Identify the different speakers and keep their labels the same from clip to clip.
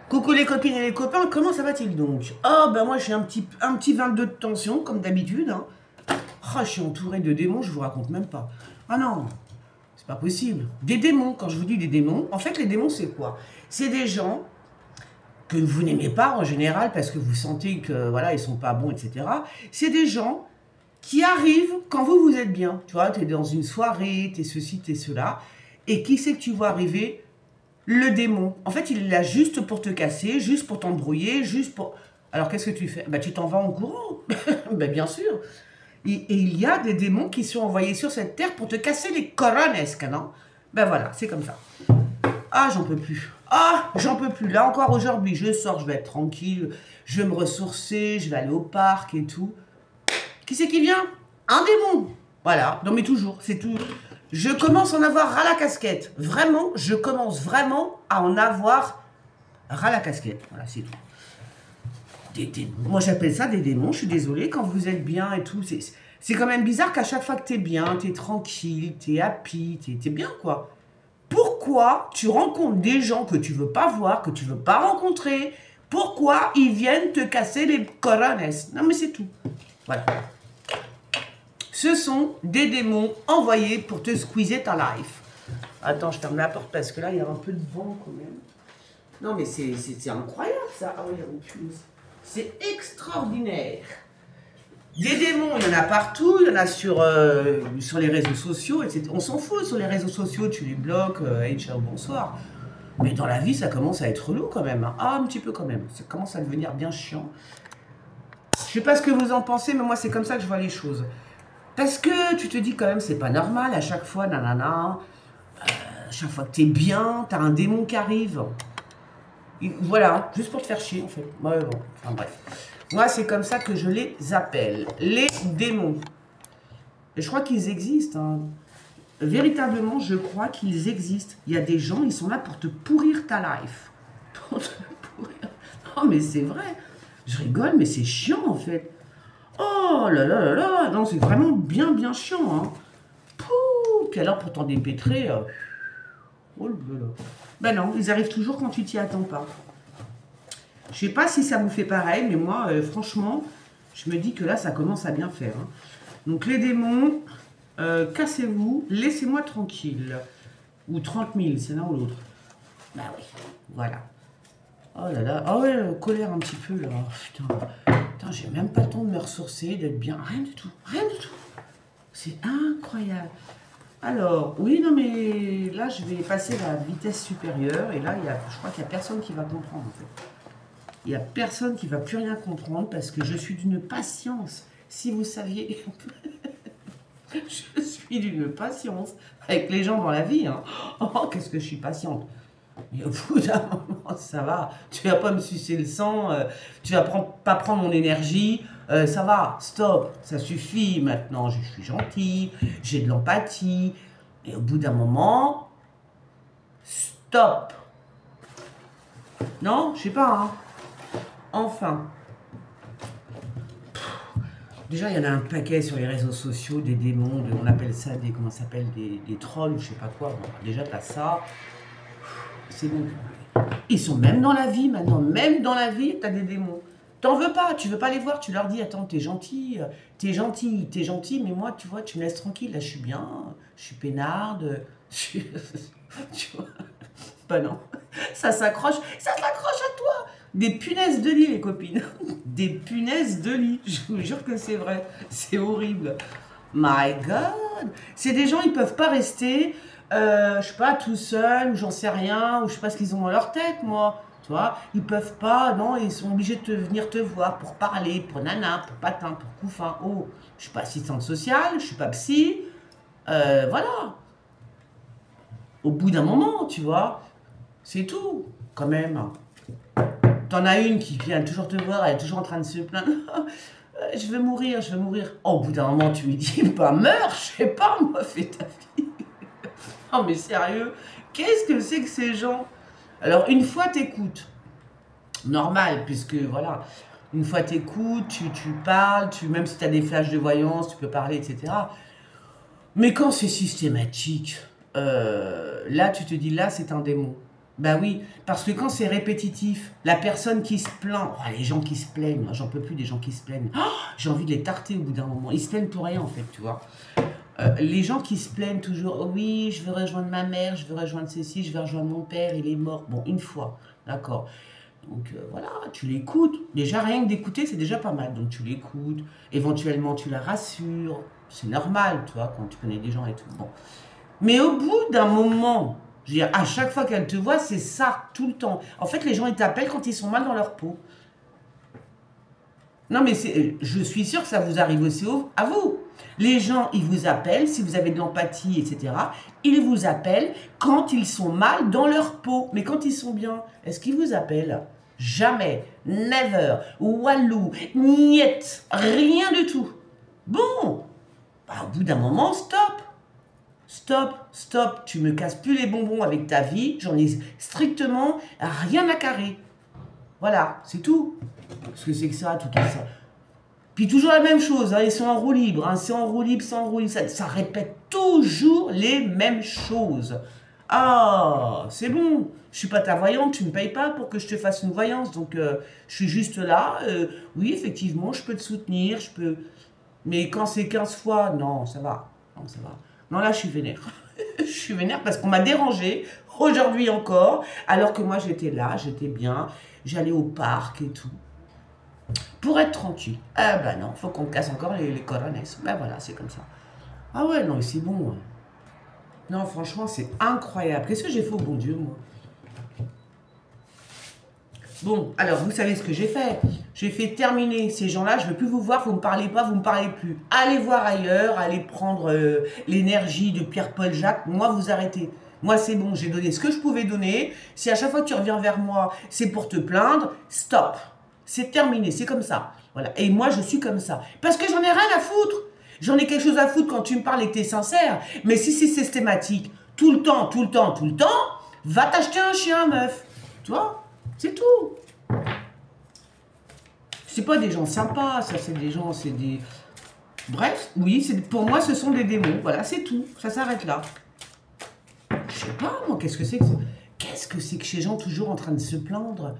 Speaker 1: Coucou les copines et les copains, comment ça va-t-il donc? Oh ben moi j'ai un petit 22 de tension comme d'habitude. Hein. Oh, je suis entouré de démons, je vous raconte même pas. Ah non, c'est pas possible. Des démons, quand je vous dis des démons, en fait les démons c'est quoi? C'est des gens que vous n'aimez pas en général parce que vous sentez que voilà ils sont pas bons, etc. C'est des gens qui arrivent quand vous êtes bien. Tu vois, tu es dans une soirée, tu es ceci, tu es cela. Et qui c'est que tu vois arriver? Le démon. En fait, il est là juste pour te casser, juste pour t'embrouiller, juste pour... Alors, qu'est-ce que tu fais? Bah, tu t'en vas en courant. Ben, bien sûr. Et il y a des démons qui sont envoyés sur cette terre pour te casser les coronesques, non? Ben voilà, c'est comme ça. Ah, j'en peux plus. Ah, j'en peux plus. Là encore aujourd'hui, je sors, je vais être tranquille, je vais me ressourcer, je vais aller au parc et tout. Qui c'est qui vient? Un démon. Voilà. Non mais toujours, c'est tout. Je commence à en avoir ras la casquette. Vraiment, je commence vraiment à en avoir ras la casquette. Voilà, c'est tout. Moi j'appelle ça des démons, je suis désolée, quand vous êtes bien et tout. C'est quand même bizarre qu'à chaque fois que t'es bien, t'es tranquille, t'es happy, t'es bien quoi. Pourquoi tu rencontres des gens que tu veux pas voir, que tu veux pas rencontrer? Pourquoi ils viennent te casser les corones? Non mais c'est tout. Voilà. Ce sont des démons envoyés pour te squeezer ta life. Attends, je ferme la porte parce que là, il y a un peu de vent quand même. Non, mais c'est incroyable ça. Ah oui, c'est extraordinaire. Des démons, il y en a partout. Il y en a sur les réseaux sociaux, etc. On s'en fout, sur les réseaux sociaux, tu les bloques, hey, ciao, bonsoir. Mais dans la vie, ça commence à être relou quand même. Hein. Ah, un petit peu quand même. Ça commence à devenir bien chiant. Je sais pas ce que vous en pensez, mais moi, c'est comme ça que je vois les choses. Parce que tu te dis quand même, c'est pas normal, à chaque fois, nanana, chaque fois que t'es bien, t'as un démon qui arrive. Et voilà, juste pour te faire chier, en fait. Ouais, bon, enfin bref. Moi, c'est comme ça que je les appelle, les démons. Et je crois qu'ils existent. Hein. Véritablement, je crois qu'ils existent. Il y a des gens, ils sont là pour te pourrir ta life. Pour te pourrir. Non, mais c'est vrai. Je rigole, mais c'est chiant, en fait. Oh là là là là, non, c'est vraiment bien bien chiant, hein. Pouh, puis alors pour t'en dépêtrer, oh là là. Ben non, ils arrivent toujours quand tu t'y attends pas. Je sais pas si ça vous fait pareil, mais moi, franchement, je me dis que là, ça commence à bien faire. Hein. Donc les démons, cassez-vous, laissez-moi tranquille. Ou 30 000, c'est l'un ou l'autre. Bah oui, voilà. Oh là là, ah ouais, colère un petit peu là, oh, putain. Putain, j'ai même pas le temps de me ressourcer, d'être bien. Rien du tout. Rien du tout. C'est incroyable. Alors, oui, non, mais là, je vais passer la vitesse supérieure. Et là, je crois qu'il n'y a personne qui va comprendre, en fait. Il n'y a personne qui va plus rien comprendre parce que je suis d'une patience. Si vous saviez, je suis d'une patience avec les gens dans la vie. Hein. Oh, qu'est-ce que je suis patiente. Mais au bout d'un moment, ça va. Tu vas pas me sucer le sang, tu vas pas prendre mon énergie. Ça va, stop, ça suffit maintenant. Je suis gentille, j'ai de l'empathie. Et au bout d'un moment, stop. Non, je sais pas. Hein. Enfin. Déjà, il y en a un paquet sur les réseaux sociaux, des démons, on appelle ça comment ça s'appelle, des trolls, je sais pas quoi. Bon, déjà, t'as ça. C'est bon. Ils sont même dans la vie maintenant, même dans la vie, t'as des démons. T'en veux pas, tu veux pas les voir, tu leur dis, attends, t'es gentil, mais moi, tu vois, tu me laisses tranquille, là, je suis bien, je suis peinarde, tu vois, bah non, ça s'accroche à toi. Des punaises de lit, les copines, des punaises de lit, je vous jure que c'est vrai, c'est horrible. My God, c'est des gens, ils peuvent pas rester... je sais pas, tout seul, ou j'en sais rien, ou je sais pas ce qu'ils ont dans leur tête, moi. Tu vois, ils peuvent pas, non, ils sont obligés de venir te voir pour parler, pour nana, pour patin, pour couffin. Oh, je suis pas assistante sociale, je suis pas psy. Voilà. Au bout d'un moment, tu vois, c'est tout, quand même. T'en as une qui vient toujours te voir, elle est toujours en train de se plaindre. Je veux mourir, je veux mourir. Oh, au bout d'un moment, tu lui dis, bah meurs, je sais pas, moi, fais ta vie. Non mais sérieux, qu'est-ce que c'est que ces gens? Alors une fois t'écoutes, normal, puisque voilà, une fois t'écoutes, tu parles, même si t'as des flashs de voyance, tu peux parler, etc. Mais quand c'est systématique, là tu te dis, là c'est un démon. Bah oui, parce que quand c'est répétitif, la personne qui se plaint, oh, les gens qui se plaignent, j'en peux plus des gens qui se plaignent. Oh, j'ai envie de les tarter au bout d'un moment. Ils se plaignent pour rien en fait, tu vois. Les gens qui se plaignent toujours, oh oui, je veux rejoindre ma mère, je veux rejoindre ceci, je veux rejoindre mon père, il est mort. Bon, une fois, d'accord. Donc voilà, tu l'écoutes. Déjà, rien que d'écouter, c'est déjà pas mal. Donc tu l'écoutes, éventuellement tu la rassures. C'est normal, tu vois, quand tu connais des gens et tout. Bon. Mais au bout d'un moment, je veux dire, à chaque fois qu'elle te voit, c'est ça, tout le temps. En fait, les gens, ils t'appellent quand ils sont mal dans leur peau. Non, mais je suis sûre que ça vous arrive aussi à vous. Les gens, ils vous appellent, si vous avez de l'empathie, etc., ils vous appellent quand ils sont mal dans leur peau. Mais quand ils sont bien, est-ce qu'ils vous appellent? Jamais, never, walou, niet, rien du tout. Bon, bah, au bout d'un moment, stop. Stop, stop, tu me casses plus les bonbons avec ta vie, j'en ai strictement rien à carrer. Voilà, c'est tout. Parce que c'est que ça, tout ça. Puis toujours la même chose, hein, ils sont en roue libre, hein, c'est en roue libre, c'est en roue libre, ça répète toujours les mêmes choses. Ah, c'est bon, je suis pas ta voyante, tu me payes pas pour que je te fasse une voyance, donc je suis juste là, oui, effectivement, je peux te soutenir, je peux... Mais quand c'est 15 fois, non, ça va, non, ça va. Non, là, je suis vénère. Je suis vénère parce qu'on m'a dérangé, aujourd'hui encore, alors que moi, j'étais là, j'étais bien, j'allais au parc et tout. Pour être tranquille. Ah bah non, faut qu'on me casse encore les coronets. Ben voilà, c'est comme ça. Ah ouais, non, mais c'est bon. Non, franchement, c'est incroyable. Qu'est-ce que j'ai fait au bon Dieu, moi? Bon, alors, vous savez ce que j'ai fait. J'ai fait terminer ces gens-là, je ne veux plus vous voir, vous ne me parlez pas, vous ne me parlez plus. Allez voir ailleurs, allez prendre l'énergie de Pierre-Paul Jacques. Moi, vous arrêtez. Moi, c'est bon, j'ai donné ce que je pouvais donner. Si à chaque fois que tu reviens vers moi, c'est pour te plaindre, stop. C'est terminé, c'est comme ça. Voilà. Et moi, je suis comme ça. Parce que j'en ai rien à foutre. J'en ai quelque chose à foutre quand tu me parles et que tu es sincère. Mais si c'est systématique, tout le temps, tout le temps, tout le temps, va t'acheter un chien, meuf. Tu vois? C'est tout. C'est pas des gens sympas, ça, c'est des gens, c'est des... Bref, oui, pour moi, ce sont des démons. Voilà, c'est tout. Ça s'arrête là. Je sais pas, moi, qu'est-ce que c'est que ça? Qu'est-ce que c'est que ces gens toujours en train de se plaindre?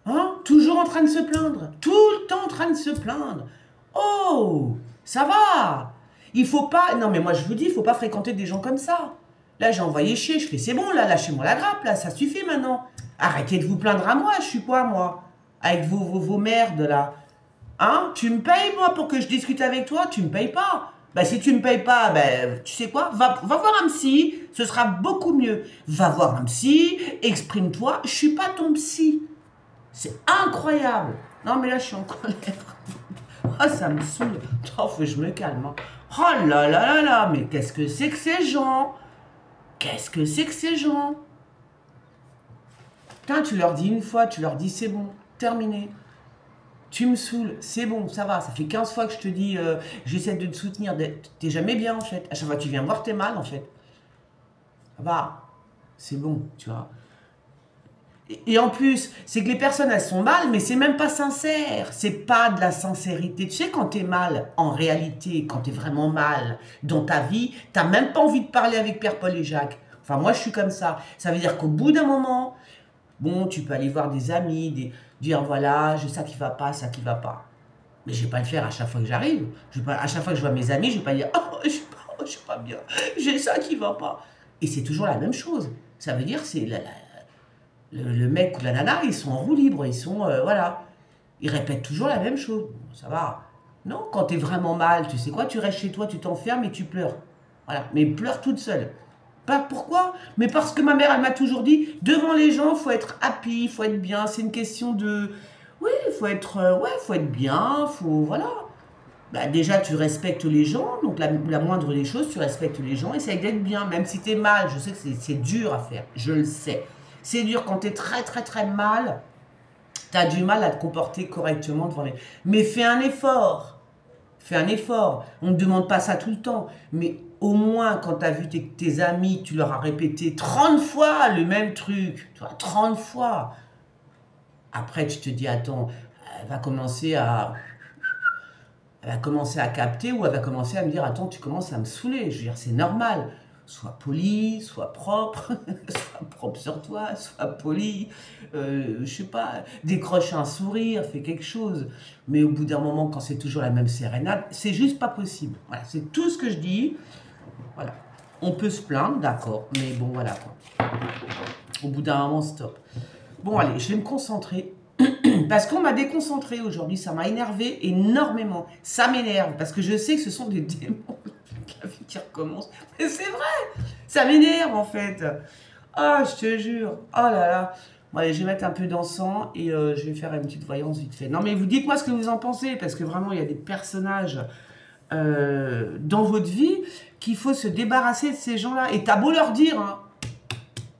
Speaker 1: Hein? Toujours en train de se plaindre. Tout le temps en train de se plaindre. Oh, ça va. Il faut pas... Non, mais moi, je vous dis, il faut pas fréquenter des gens comme ça. Là, j'ai envoyé chier. Je fais, c'est bon, là, lâchez-moi la grappe, là, ça suffit maintenant. Arrêtez de vous plaindre à moi, je suis quoi, moi? Avec vos merdes, là. Hein? Tu me payes, moi, pour que je discute avec toi? Tu me payes pas. Bah, si tu me payes pas, ben, tu sais quoi? Va voir un psy, ce sera beaucoup mieux. Va voir un psy, exprime-toi. Je suis pas ton psy. C'est incroyable. Non, mais là, je suis en colère. Ah, ça me saoule. Oh, faut que je me calme. Hein. Oh là là là là, mais qu'est-ce que c'est que ces gens? Qu'est-ce que c'est que ces gens? Putain, tu leur dis une fois, tu leur dis c'est bon, terminé. Tu me saoules, c'est bon, ça va. Ça fait 15 fois que je te dis, j'essaie de te soutenir. T'es jamais bien, en fait. À chaque fois que tu viens me voir, t'es mal, en fait. Ça va, c'est bon, tu vois. Et en plus, c'est que les personnes, elles sont mal, mais c'est même pas sincère. C'est pas de la sincérité. Tu sais, quand t'es mal, en réalité, quand t'es vraiment mal dans ta vie, t'as même pas envie de parler avec Pierre, Paul et Jacques. Enfin, moi, je suis comme ça. Ça veut dire qu'au bout d'un moment, bon, tu peux aller voir des amis, dire voilà, j'ai ça qui va pas, ça qui va pas. Mais je vais pas le faire à chaque fois que j'arrive. À chaque fois que je vois mes amis, je vais pas dire oh, je suis pas bien, j'ai ça qui va pas. Et c'est toujours la même chose. Ça veut dire c'est le mec ou la nana, ils sont en roue libre, ils sont voilà, ils répètent toujours la même chose. Bon, ça va. Non, quand t'es vraiment mal, tu sais quoi, tu restes chez toi, tu t'enfermes et tu pleures. Voilà, mais pleure toute seule. Pas pourquoi? Mais parce que ma mère, elle m'a toujours dit, devant les gens, faut être happy, il faut être bien. C'est une question de... Oui, faut être bien, faut... Voilà. Bah, déjà, tu respectes les gens, donc la moindre des choses, tu respectes les gens, essaye d'être bien, même si t'es mal. Je sais que c'est dur à faire, je le sais. C'est dur quand t'es très, très, très mal, t'as du mal à te comporter correctement devant les... Mais fais un effort. Fais un effort. On ne demande pas ça tout le temps, mais... Au moins, quand tu as vu tes amis, tu leur as répété 30 fois le même truc. Tu vois, 30 fois. Après, tu te dis, attends, elle va commencer à capter ou elle va commencer à me dire, attends, tu commences à me saouler. Je veux dire, c'est normal. Sois poli, sois propre, sois propre sur toi, sois poli, je sais pas, décroche un sourire, fais quelque chose. Mais au bout d'un moment, quand c'est toujours la même sérénade, c'est juste pas possible. Voilà, c'est tout ce que je dis. Voilà. On peut se plaindre, d'accord, mais bon, voilà quoi. Au bout d'un moment, stop. Bon, allez, je vais me concentrer. Parce qu'on m'a déconcentré aujourd'hui, ça m'a énervé énormément. Ça m'énerve, parce que je sais que ce sont des démons la vie qui recommence. Mais c'est vrai, ça m'énerve en fait. Ah, je te jure. Oh là là. Bon, allez, je vais mettre un peu d'encens et je vais faire une petite voyance vite fait. Non, mais vous dites-moi ce que vous en pensez, parce que vraiment, il y a des personnages dans votre vie qu'il faut se débarrasser de ces gens-là. Et t'as beau leur dire, hein,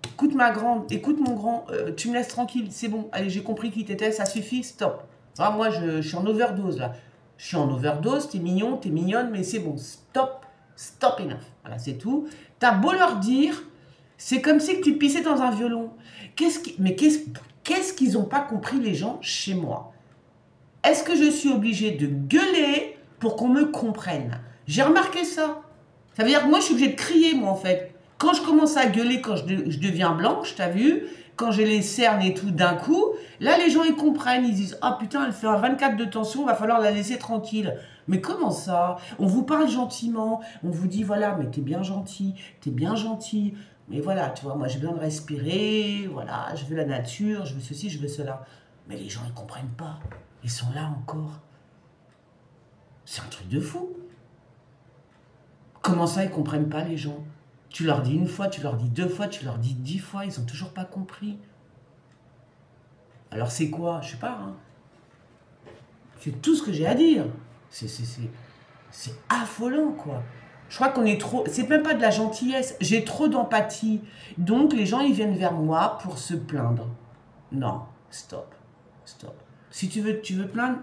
Speaker 1: écoute ma grande, écoute mon grand, tu me laisses tranquille, c'est bon. Allez, j'ai compris qui t'étais, ça suffit, stop. Ah, moi, je suis en overdose là. Je suis en overdose, t'es mignon, t'es mignonne, mais c'est bon, stop. Stop enough. Voilà, c'est tout. T'as beau leur dire, c'est comme si tu pissais dans un violon. Qu'est-ce qu'ils n'ont pas compris les gens chez moi? Est-ce que je suis obligée de gueuler pour qu'on me comprenne? J'ai remarqué ça. Ça veut dire que moi, je suis obligée de crier, moi, en fait. Quand je commence à gueuler, quand je deviens blanche, t'as vu? Quand j'ai les cernes et tout d'un coup, là, les gens, ils comprennent. Ils disent, ah putain, elle fait un 24 de tension, va falloir la laisser tranquille. Mais comment ça? On vous parle gentiment, on vous dit, voilà, mais t'es bien gentil, t'es bien gentil. Mais voilà, tu vois, moi, j'ai besoin de respirer, voilà, je veux la nature, je veux ceci, je veux cela. Mais les gens, ils comprennent pas. Ils sont là encore. C'est un truc de fou. Comment ça, ils comprennent pas, les gens? Tu leur dis une fois, tu leur dis deux fois, tu leur dis 10 fois, ils ont toujours pas compris. Alors c'est quoi? Je sais pas, hein. C'est tout ce que j'ai à dire. C'est affolant, quoi. Je crois qu'on est trop... C'est même pas de la gentillesse. J'ai trop d'empathie. Donc, les gens, ils viennent vers moi pour se plaindre. Non, stop. Stop. Si tu veux plaindre,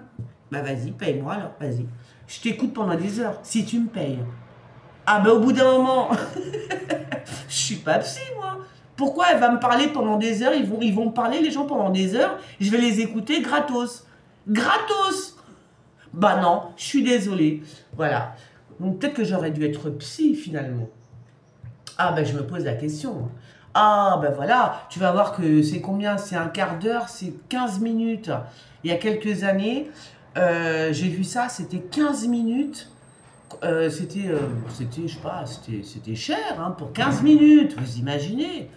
Speaker 1: bah vas-y, paye-moi alors, vas-y. Je t'écoute pendant des heures, si tu me payes. Ah bah au bout d'un moment, je suis pas psy, moi. Pourquoi elle va me parler pendant des heures, ils vont me parler, les gens, pendant des heures, je vais les écouter gratos. Gratos! Bah non, je suis désolée. Voilà. Donc peut-être que j'aurais dû être psy, finalement. Ah ben je me pose la question. Ah ben voilà, tu vas voir que c'est combien? C'est un quart d'heure, c'est 15 minutes. Il y a quelques années, j'ai vu ça, c'était 15 minutes. C'était, je sais pas, c'était cher hein, pour 15 minutes, vous imaginez?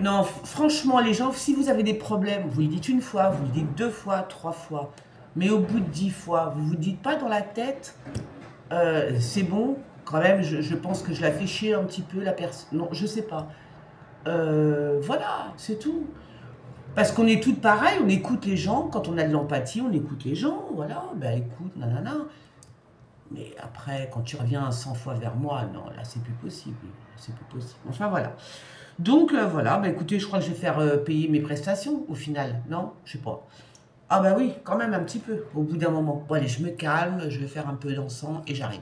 Speaker 1: Non, franchement, les gens, si vous avez des problèmes, vous le dites une fois, vous le dites deux fois, trois fois, mais au bout de 10 fois, vous vous dites pas dans la tête, c'est bon, quand même, je pense que je la fais chier un petit peu, la personne, non, je sais pas. Voilà, c'est tout. Parce qu'on est toutes pareilles, on écoute les gens, quand on a de l'empathie, on écoute les gens, voilà, ben écoute, nanana. Mais après, quand tu reviens 100 fois vers moi, non, là, c'est plus possible. C'est plus possible. Enfin, voilà. Donc, voilà, bah, écoutez, je crois que je vais faire payer mes prestations, au final. Non? Je sais pas. Ah bah oui, quand même un petit peu, au bout d'un moment. Bon, allez, je me calme, je vais faire un peu d'encens et j'arrive.